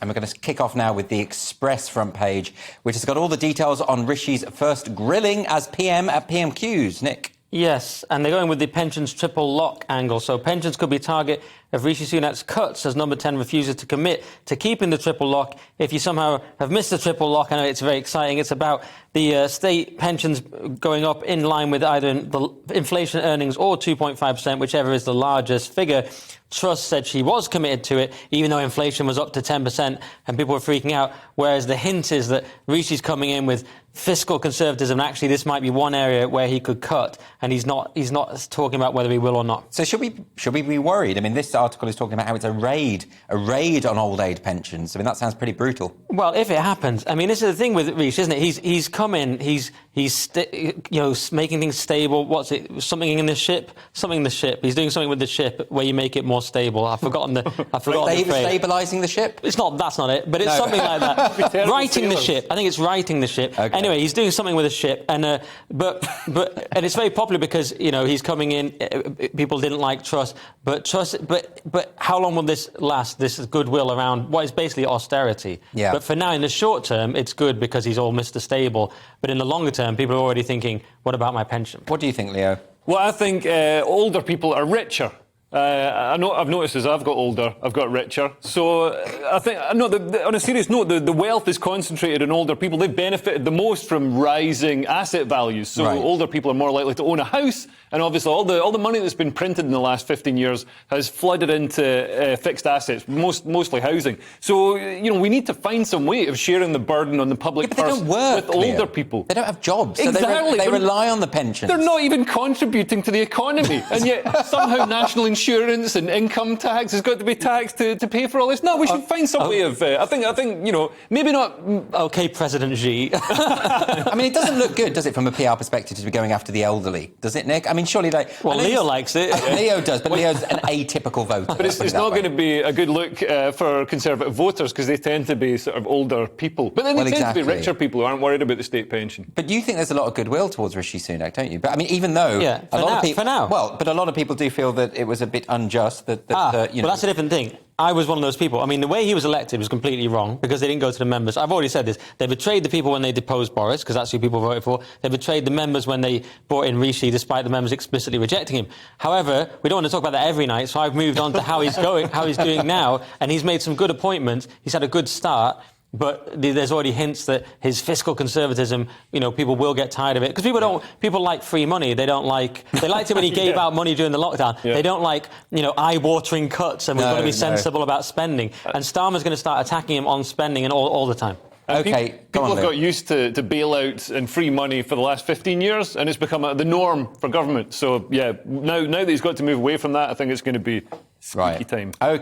And we're going to kick off now with the Express front page, which has got all the details on Rishi's first grilling as PM at PMQs. Nick? Yes, and they're going with the pensions triple lock angle. So pensions could be a target of Rishi Sunak's cuts as number 10 refuses to commit to keeping the triple lock. If you somehow have missed the triple lock, I know it's very exciting. It's about the state pensions going up in line with either the inflation earnings or 2.5%, whichever is the largest figure. Truss said she was committed to it, even though inflation was up to 10% and people were freaking out, whereas the hint is that Rishi's coming in with fiscal conservatism. Actually, this might be one area where he could cut, and he's not talking about whether he will or not. So should we be worried? I mean, this article is talking about how it's a raid on old age pensions. I mean, that sounds pretty brutal. Well, if it happens, I mean, this is the thing with Rishi, isn't it? He's come in, he's making things stable. What's it? Something in the ship. He's doing something with the ship where you make it more stable. I've forgotten the phrase. Stabilising the ship? That's not it. But it's something like that. Righting the ship. I think it's righting the ship. Okay. Anyway, he's doing something with the ship, and but it's very popular because he's coming in. People didn't like Truss, but how long will this last? This goodwill around what is basically austerity. Yeah. But for now, in the short term, it's good because he's all Mr. Stable. But in the longer term, people are already thinking, what about my pension? What do you think, Leo? Well, I think older people are richer. I've noticed as I've got older, I've got richer. So I think, on a serious note, the wealth is concentrated in older people. They've benefited the most from rising asset values. So older people are more likely to own a house. And obviously all the money that's been printed in the last 15 years has flooded into fixed assets, mostly housing. So, we need to find some way of sharing the burden on the public purse don't work, with older people. They don't have jobs. So Exactly. they rely on the pensions. They're not even contributing to the economy. And yet somehow national insurance and income tax has got to be taxed to pay for all this. No, we should find some way of... I think maybe not... OK, President Xi. I mean, it doesn't look good, does it, from a PR perspective, to be going after the elderly? Does it, Nick? I mean, surely they... Well, Leo likes it. Leo does, but Leo's an atypical voter. But it's not going to be a good look for Conservative voters because they tend to be sort of older people. But then they tend to be richer people who aren't worried about the state pension. But you think there's a lot of goodwill towards Rishi Sunak, don't you? But I mean, even though a lot of people... For now. Well, but a lot of people do feel that it was a bit unjust that Well, that's a different thing. I was one of those people. I mean, the way he was elected was completely wrong because they didn't go to the members. I've already said this. They betrayed the people when they deposed Boris, because that's who people voted for. They betrayed the members when they brought in Rishi, despite the members explicitly rejecting him. However, we don't want to talk about that every night, so I've moved on to how he's doing now, and he's made some good appointments. He's had a good start. But there's already hints that his fiscal conservatism, people will get tired of it. Because people like free money. They liked it when he gave out money during the lockdown. Yeah. They don't like, eye-watering cuts, and we've got to be sensible about spending. And Starmer's going to start attacking him on spending and all the time. OK, people have got used to bailouts and free money for the last 15 years, and it's become the norm for government. So, yeah, now that he's got to move away from that, I think it's going to be squeaky time. OK.